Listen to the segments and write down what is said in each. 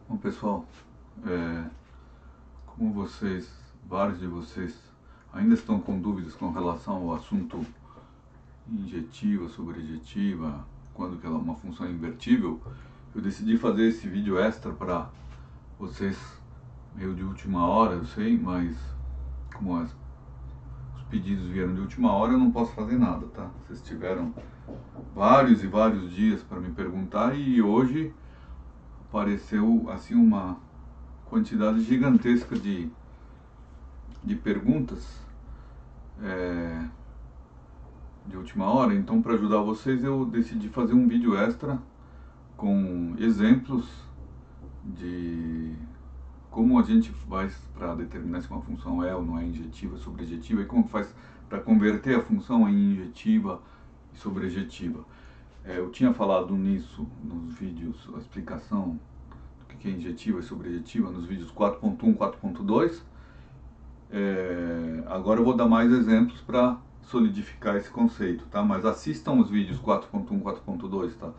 Bom, pessoal, como vários de vocês, ainda estão com dúvidas com relação ao assunto injetiva, sobrejetiva, quando que ela é uma função invertível, eu decidi fazer esse vídeo extra para vocês, meio de última hora, eu sei, mas como os pedidos vieram de última hora, eu não posso fazer nada, tá? Vocês tiveram vários e vários dias para me perguntar e hoje apareceu assim uma quantidade gigantesca de perguntas de última hora. Então, para ajudar vocês, eu decidi fazer um vídeo extra com exemplos de como a gente faz para determinar se uma função é ou não é injetiva, sobrejetiva, e como faz para converter a função em injetiva e sobrejetiva. Eu tinha falado nisso nos vídeos, a explicação do que é injetiva e sobrejetiva nos vídeos 4.1 e 4.2. Agora eu vou dar mais exemplos para solidificar esse conceito, tá? Mas assistam os vídeos 4.1 e 4.2, tá?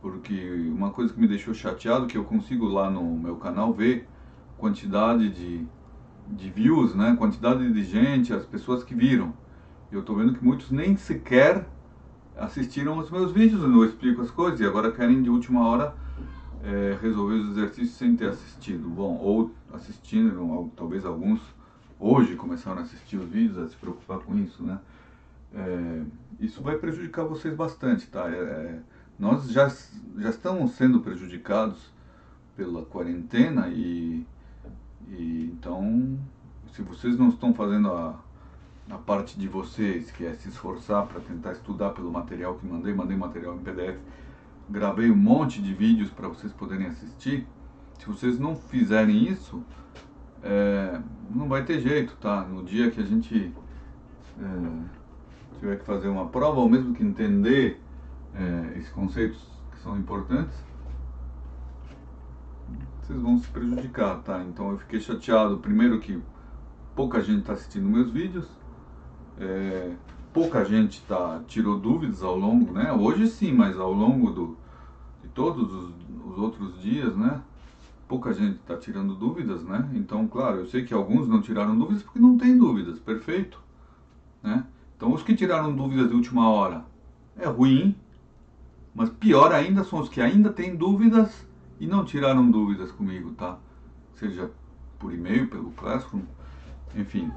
Porque uma coisa que me deixou chateado, que eu consigo lá no meu canal ver quantidade de views, né? Quantidade de gente, as pessoas que viram. Eu tô vendo que muitos nem sequer assistiram os meus vídeos, eu explico as coisas, e agora querem de última hora resolver os exercícios sem ter assistido. Bom, ou assistindo, talvez alguns hoje começaram a assistir os vídeos, a se preocupar com isso, né? Isso vai prejudicar vocês bastante, tá? Nós já estamos sendo prejudicados pela quarentena e então, se vocês não estão fazendo a parte de vocês, que é se esforçar para tentar estudar pelo material que mandei material em PDF, gravei um monte de vídeos para vocês poderem assistir. Se vocês não fizerem isso, não vai ter jeito, tá? No dia que a gente tiver que fazer uma prova, ou mesmo que entender esses conceitos que são importantes, vocês vão se prejudicar, tá? Então eu fiquei chateado, primeiro que pouca gente está assistindo meus vídeos, pouca gente tirou dúvidas ao longo, né? Hoje sim, mas ao longo de todos os outros dias, né? Pouca gente está tirando dúvidas, né? Então, claro, eu sei que alguns não tiraram dúvidas porque não tem dúvidas, perfeito, né? Então, os que tiraram dúvidas de última hora é ruim, mas pior ainda são os que ainda têm dúvidas e não tiraram dúvidas comigo, tá? Seja por e-mail, pelo Classroom, enfim.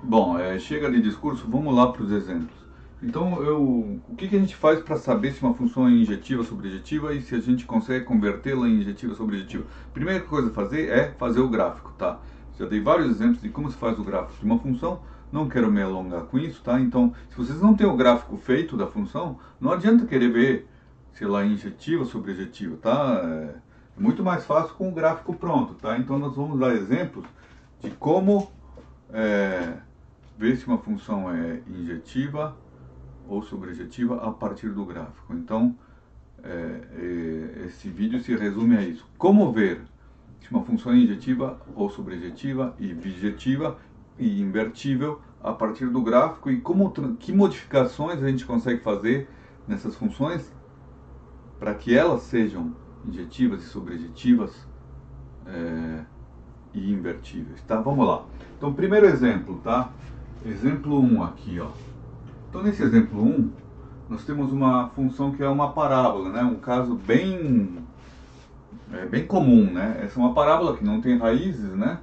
Bom, chega de discurso, vamos lá para os exemplos. Então, o que a gente faz para saber se uma função é injetiva, sobrejetiva e se a gente consegue convertê-la em injetiva, sobrejetiva? Primeira coisa a fazer é fazer o gráfico, tá? Já dei vários exemplos de como se faz o gráfico de uma função, não quero me alongar com isso, tá? Então, se vocês não têm o gráfico feito da função, não adianta querer ver se ela é injetiva ou sobrejetiva, tá? É muito mais fácil com o gráfico pronto, tá? Então, nós vamos dar exemplos de como ver se uma função é injetiva ou sobrejetiva a partir do gráfico. Então, esse vídeo se resume a isso. Como ver se uma função é injetiva ou sobrejetiva e bijetiva e invertível a partir do gráfico e que modificações a gente consegue fazer nessas funções para que elas sejam injetivas e sobrejetivas e invertíveis, tá? Vamos lá. Então, primeiro exemplo, tá? Exemplo 1 aqui, ó. Então, nesse exemplo 1, nós temos uma função que é uma parábola, né? Um caso bem comum, né? Essa é uma parábola que não tem raízes, né?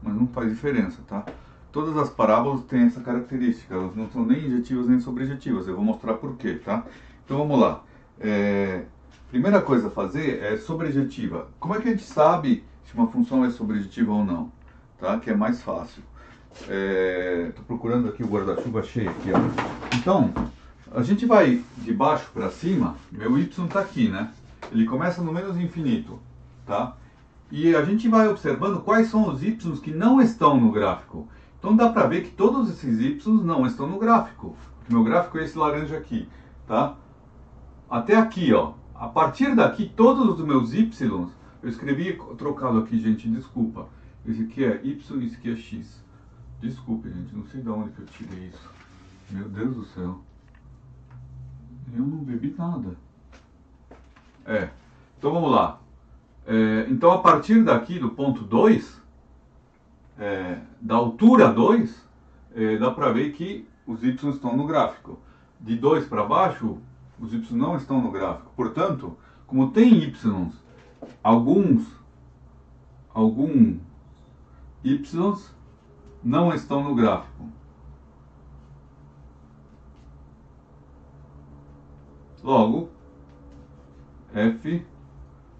Mas não faz diferença, tá? Todas as parábolas têm essa característica, elas não são nem injetivas nem sobrejetivas. Eu vou mostrar por quê, tá? Então, vamos lá. Primeira coisa a fazer é sobrejetiva. Como é que a gente sabe se uma função é sobrejetiva ou não? Tá? Que é mais fácil. Estou procurando aqui o guarda-chuva cheio aqui, ó. Então, a gente vai de baixo para cima, meu y está aqui, né? Ele começa no menos infinito, tá? E a gente vai observando quais são os y que não estão no gráfico. Então dá para ver que todos esses y não estão no gráfico. Meu gráfico é esse laranja aqui, tá? Até aqui, ó. A partir daqui, todos os meus y, eu escrevi trocado aqui, gente, desculpa. Esse aqui é y e esse aqui é x. Desculpe, gente, não sei de onde que eu tirei isso. Meu Deus do céu. Eu não bebi nada. Então vamos lá. Então, a partir daqui, do ponto 2, da altura 2, dá para ver que os y estão no gráfico. De 2 para baixo, os y não estão no gráfico. Portanto, como tem y, alguns y não estão no gráfico. Logo, f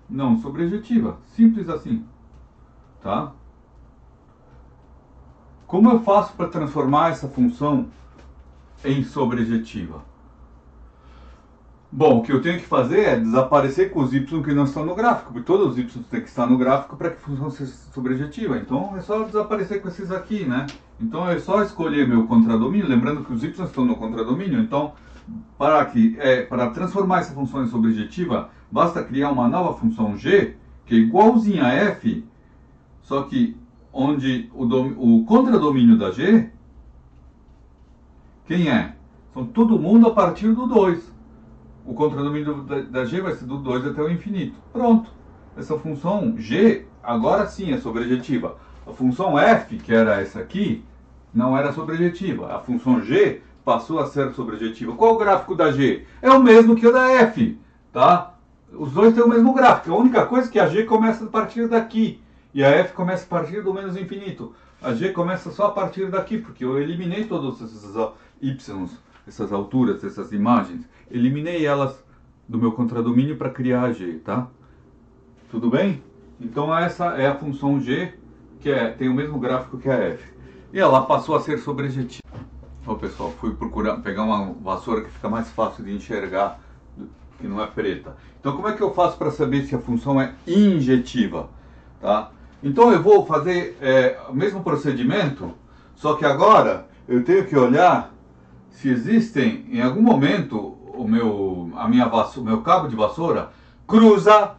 não sobrejetiva. Simples assim. Tá? Como eu faço para transformar essa função em sobrejetiva? Bom, o que eu tenho que fazer é desaparecer com os y que não estão no gráfico, porque todos os y têm que estar no gráfico para que a função seja sobrejetiva. Então é só desaparecer com esses aqui, né? Então é só escolher meu contradomínio, lembrando que os y estão no contradomínio. Então, para transformar essa função em sobrejetiva, basta criar uma nova função g, que é igualzinha a f, só que onde o contradomínio da g, quem é? São todo mundo a partir do 2. O contradomínio da g vai ser do 2 até o infinito. Pronto. Essa função g, agora sim é sobrejetiva. A função f, que era essa aqui, não era sobrejetiva. A função g passou a ser sobrejetiva. Qual o gráfico da g? É o mesmo que o da f, tá? Os dois têm o mesmo gráfico. A única coisa é que a g começa a partir daqui e a f começa a partir do menos infinito. A g começa só a partir daqui, porque eu eliminei todos esses y, essas alturas, essas imagens. Eliminei elas do meu contradomínio para criar a g, tá? Tudo bem? Então essa é a função g, que tem o mesmo gráfico que a f. E ela passou a ser sobrejetiva. Ó, pessoal, fui pegar uma vassoura que fica mais fácil de enxergar, que não é preta. Então como é que eu faço para saber se a função é injetiva? Tá? Então eu vou fazer o mesmo procedimento, só que agora eu tenho que olhar se existem, em algum momento, o meu cabo de vassoura cruza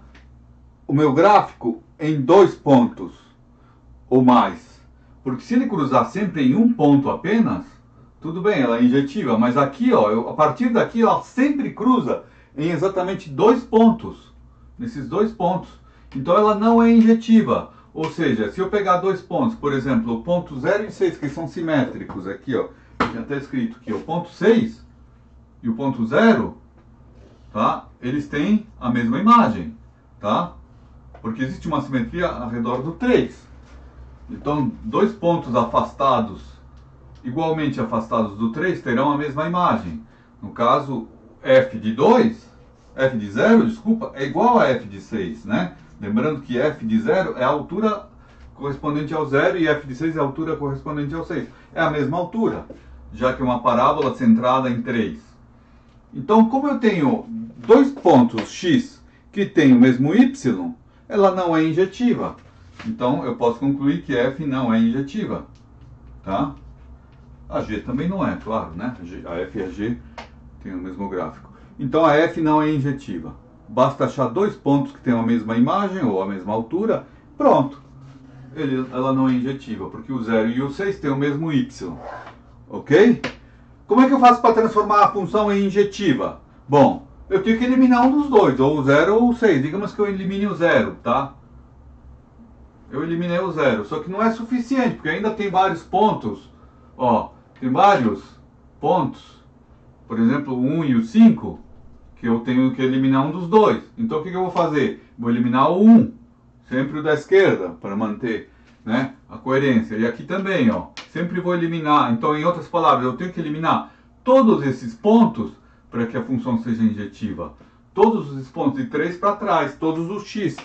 o meu gráfico em 2 pontos ou mais. Porque se ele cruzar sempre em um ponto apenas, tudo bem, ela é injetiva. Mas aqui, ó, a partir daqui, ela sempre cruza em exatamente 2 pontos. Nesses 2 pontos. Então ela não é injetiva. Ou seja, se eu pegar 2 pontos, por exemplo, o ponto 0 e 6, que são simétricos, aqui, ó, tinha até escrito aqui, o ponto 6 e o ponto 0, tá? Eles têm a mesma imagem, tá? Porque existe uma simetria ao redor do 3. Então, 2 pontos afastados, igualmente afastados do 3, terão a mesma imagem. No caso, f de 0, desculpa, é igual a f de 6, né? Lembrando que f de 0 é a altura correspondente ao 0 e f de 6 é a altura correspondente ao 6. É a mesma altura, já que é uma parábola centrada em 3. Então, como eu tenho 2 pontos x que têm o mesmo y, ela não é injetiva. Então, eu posso concluir que f não é injetiva. Tá? A g também não é, claro, né? A f e a g têm o mesmo gráfico. Então, a f não é injetiva. Basta achar 2 pontos que têm a mesma imagem ou a mesma altura, pronto. Ela não é injetiva, porque o 0 e o 6 têm o mesmo y. Ok? Como é que eu faço para transformar a função em injetiva? Bom, eu tenho que eliminar um dos dois, ou o 0 ou o 6. Digamos que eu elimine o 0, tá? Eu eliminei o 0, só que não é suficiente, porque ainda tem vários pontos. Ó, tem vários pontos, por exemplo, o 1 e o 5, que eu tenho que eliminar um dos dois. Então o que eu vou fazer? Vou eliminar o 1, sempre o da esquerda, para manter, né, a coerência. E aqui também, ó, sempre vou eliminar. Então, em outras palavras, eu tenho que eliminar todos esses pontos para que a função seja injetiva. Todos os pontos de 3 para trás, todos os x.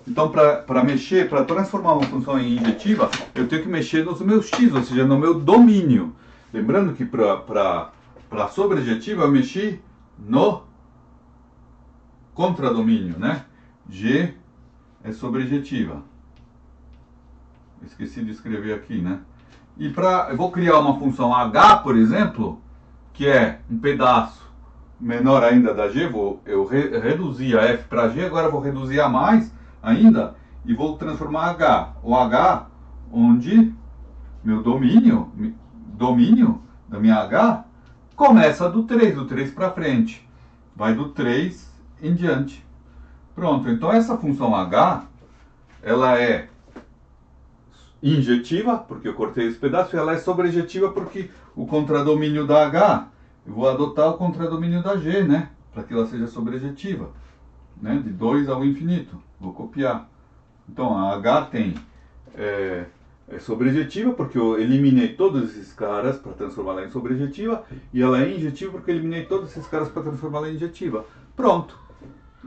Então, para transformar uma função em injetiva, eu tenho que mexer nos meus x, ou seja, no meu domínio. Lembrando que para sobrejetiva eu mexi no contradomínio, né? G é sobrejetiva. Esqueci de escrever aqui, né? E eu vou criar uma função h, por exemplo, que é um pedaço menor ainda da g. Eu reduzi a f para g, agora vou reduzir a mais ainda e vou transformar h. O h, onde meu domínio da minha h começa do 3 para frente. Vai do 3 em diante. Pronto, então essa função h, ela é injetiva, porque eu cortei esse pedaço, e ela é sobrejetiva porque o contradomínio da h, eu vou adotar o contradomínio da g, né? Para que ela seja sobrejetiva, né? De 2 ao infinito. Vou copiar. Então a h tem é sobrejetiva porque eu eliminei todos esses caras para transformá-la em sobrejetiva, e ela é injetiva porque eu eliminei todos esses caras para transformá-la em injetiva. Pronto.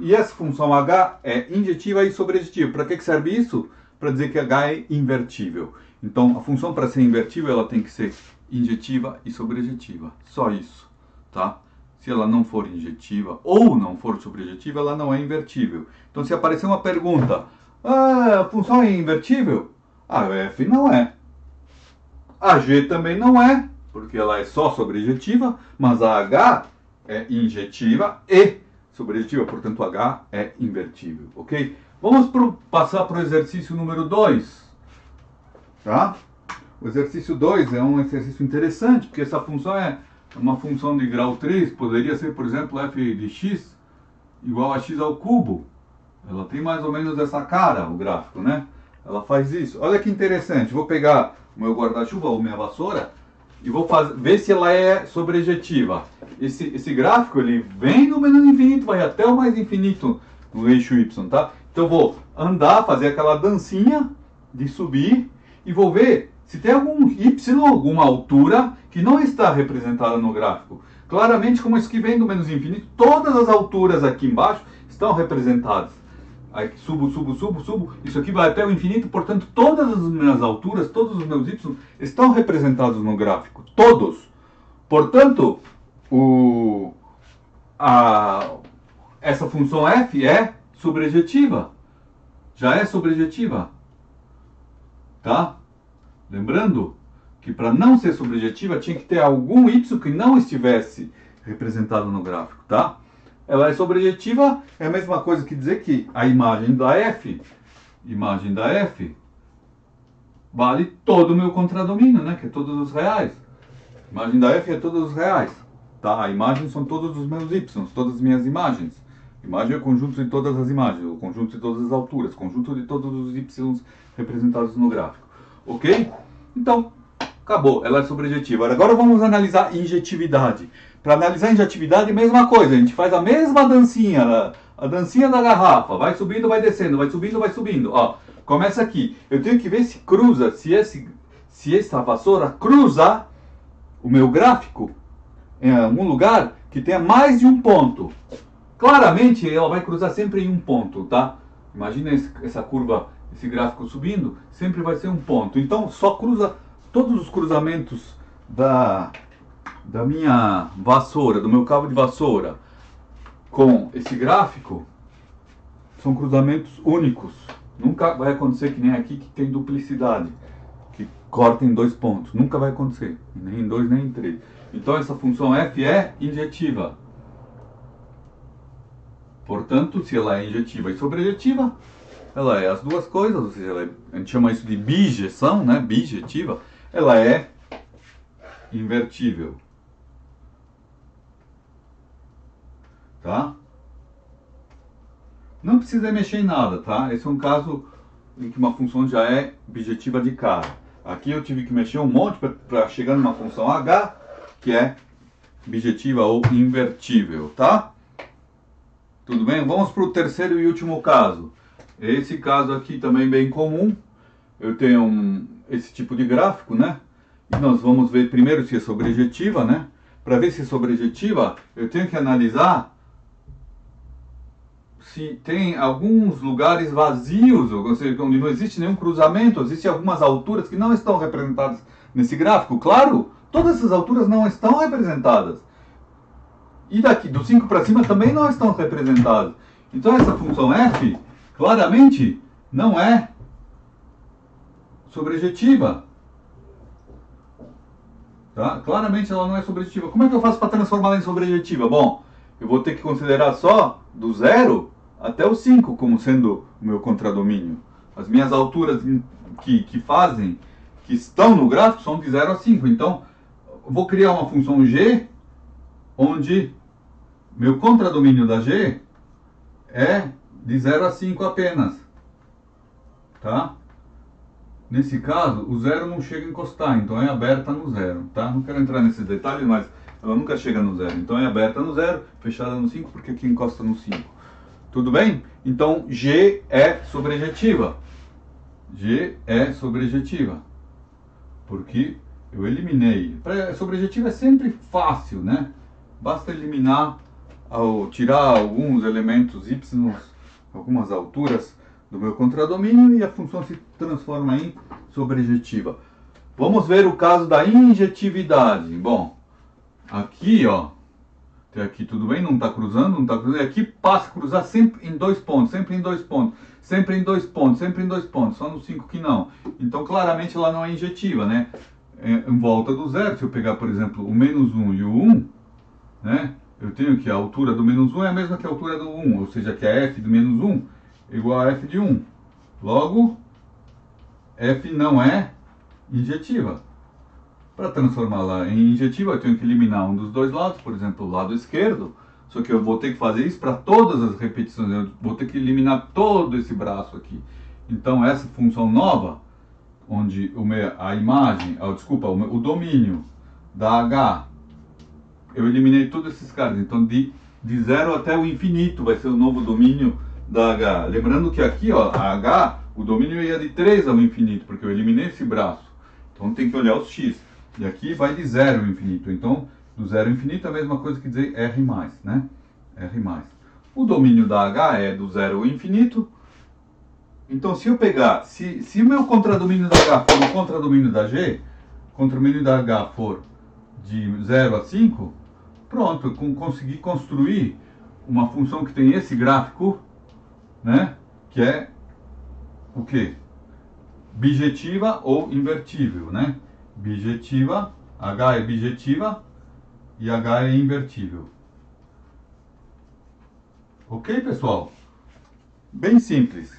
E essa função h é injetiva e sobrejetiva. Para que serve isso? Para dizer que h é invertível. Então, a função para ser invertível, ela tem que ser injetiva e sobrejetiva. Só isso, tá? Se ela não for injetiva ou não for sobrejetiva, ela não é invertível. Então, se aparecer uma pergunta, a função é invertível? A f não é. A g também não é, porque ela é só sobrejetiva, mas a h é injetiva e sobrejetiva, portanto, h é invertível, ok? Vamos passar para o exercício número 2, tá? O exercício 2 é um exercício interessante, porque essa função é uma função de grau 3, poderia ser, por exemplo, f de x igual a x ao cubo. Ela tem mais ou menos essa cara, o gráfico, né? Ela faz isso. Olha que interessante, vou pegar o meu guarda-chuva ou minha vassoura e vou ver se ela é sobrejetiva. Esse gráfico, ele vem do menos infinito, vai até o mais infinito no eixo y, tá? Então eu vou andar, fazer aquela dancinha de subir e vou ver se tem algum y, alguma altura que não está representada no gráfico. Claramente, como isso que vem do menos infinito, todas as alturas aqui embaixo estão representadas. Aí subo, subo, subo, subo, isso aqui vai até o infinito, portanto todas as minhas alturas, todos os meus y estão representados no gráfico, todos. Portanto, essa função f é sobrejetiva, já é sobrejetiva, tá? Lembrando que para não ser sobrejetiva tinha que ter algum y que não estivesse representado no gráfico, tá? Ela é sobrejetiva, é a mesma coisa que dizer que a imagem da f vale todo o meu contradomínio, né? Que é todos os reais. A imagem da f é todos os reais, tá? A imagem são todos os meus y, todas as minhas imagens. Imagem é o conjunto de todas as imagens, o conjunto de todas as alturas, conjunto de todos os y representados no gráfico. Ok? Então, acabou, ela é sobrejetiva. Agora vamos analisar injetividade. Para analisar injetividade, mesma coisa, a gente faz a mesma dancinha, a dancinha da garrafa, vai subindo, vai descendo, vai subindo, vai subindo. Ó, começa aqui, eu tenho que ver se cruza, se essa vassoura cruza o meu gráfico em algum lugar que tenha mais de um ponto. Claramente ela vai cruzar sempre em um ponto, tá? Imagina essa curva, esse gráfico subindo, sempre vai ser um ponto. Então só cruza todos os cruzamentos da minha vassoura, do meu cabo de vassoura com esse gráfico são cruzamentos únicos. Nunca vai acontecer que nem aqui que tem duplicidade, que corta em 2 pontos. Nunca vai acontecer, nem em 2 nem em 3. Então essa função f é injetiva. Portanto, se ela é injetiva e sobrejetiva, ela é as duas coisas, ou seja, a gente chama isso de bijeção, né? Bijetiva. Ela é invertível. Tá? Não precisa mexer em nada, tá? Esse é um caso em que uma função já é bijetiva de cara. Aqui eu tive que mexer um monte para chegar numa função h, que é bijetiva ou invertível, tá? Tudo bem? Vamos para o terceiro e último caso. Esse caso aqui também bem comum. Eu tenho esse tipo de gráfico, né? E nós vamos ver primeiro se é sobrejetiva, né? Para ver se é sobrejetiva, eu tenho que analisar se tem alguns lugares vazios, ou seja, onde não existe nenhum cruzamento, existem algumas alturas que não estão representadas nesse gráfico. Claro, todas essas alturas não estão representadas. E daqui, do 5 para cima, também não estão representadas. Então essa função f, claramente, não é sobrejetiva. Tá? Claramente ela não é sobrejetiva. Como é que eu faço para transformá-la em sobrejetiva? Bom, eu vou ter que considerar só do 0 até o 5 como sendo o meu contradomínio. As minhas alturas que estão no gráfico são de 0 a 5. Então, eu vou criar uma função g, onde meu contradomínio da g é de 0 a 5 apenas, tá? Nesse caso, o 0 não chega a encostar, então é aberta no 0, tá? Não quero entrar nesses detalhes, mas ela nunca chega no 0. Então é aberta no 0, fechada no 5, porque aqui encosta no 5. Tudo bem? Então G é sobrejetiva. G é sobrejetiva. Porque eu eliminei. Sobrejetiva é sempre fácil, né? Basta eliminar, tirar alguns elementos y, algumas alturas do meu contradomínio e a função se transforma em sobrejetiva. Vamos ver o caso da injetividade. Bom, aqui, ó, até aqui tudo bem, não está cruzando, não está cruzando. Aqui passa a cruzar sempre em 2 pontos, sempre em 2 pontos, sempre em 2 pontos, sempre em 2 pontos, só no 5 que não. Então, claramente, ela não é injetiva, né? Em volta do 0, se eu pegar, por exemplo, o menos 1 e o 1, né? Eu tenho que a altura do menos 1 é a mesma que a altura do 1, ou seja, que a f do menos 1 é igual a f de 1. Logo, f não é injetiva. Para transformá-la em injetiva, eu tenho que eliminar um dos dois lados, por exemplo, o lado esquerdo. Só que eu vou ter que fazer isso para todas as repetições, eu vou ter que eliminar todo esse braço aqui. Então, essa função nova, onde a imagem, o domínio da h, eu eliminei todos esses caras. Então, de 0 até o infinito vai ser o novo domínio da h. Lembrando que aqui, ó, a h, o domínio ia de 3 ao infinito, porque eu eliminei esse braço. Então, tem que olhar os x. E aqui vai de 0 ao infinito. Então, do 0 ao infinito é a mesma coisa que dizer R+, né? R+. O domínio da h é do 0 ao infinito. Então, se eu pegar, se o meu contradomínio da h for o contradomínio da g, o contradomínio da h for de 0 a 5, pronto, eu consegui construir uma função que tem esse gráfico, né? Que é o quê? Bijetiva ou invertível, né? Bijetiva, h é bijetiva e h é invertível. Ok, pessoal? Bem simples.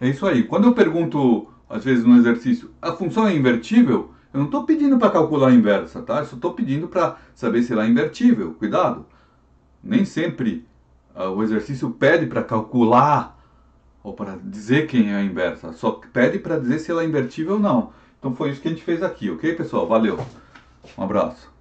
É isso aí. Quando eu pergunto, às vezes no exercício, a função é invertível, eu não estou pedindo para calcular a inversa, tá? Eu só estou pedindo para saber se ela é invertível. Cuidado! Nem sempre o exercício pede para calcular ou para dizer quem é a inversa. Só pede para dizer se ela é invertível ou não. Então foi isso que a gente fez aqui, ok, pessoal? Valeu. Um abraço.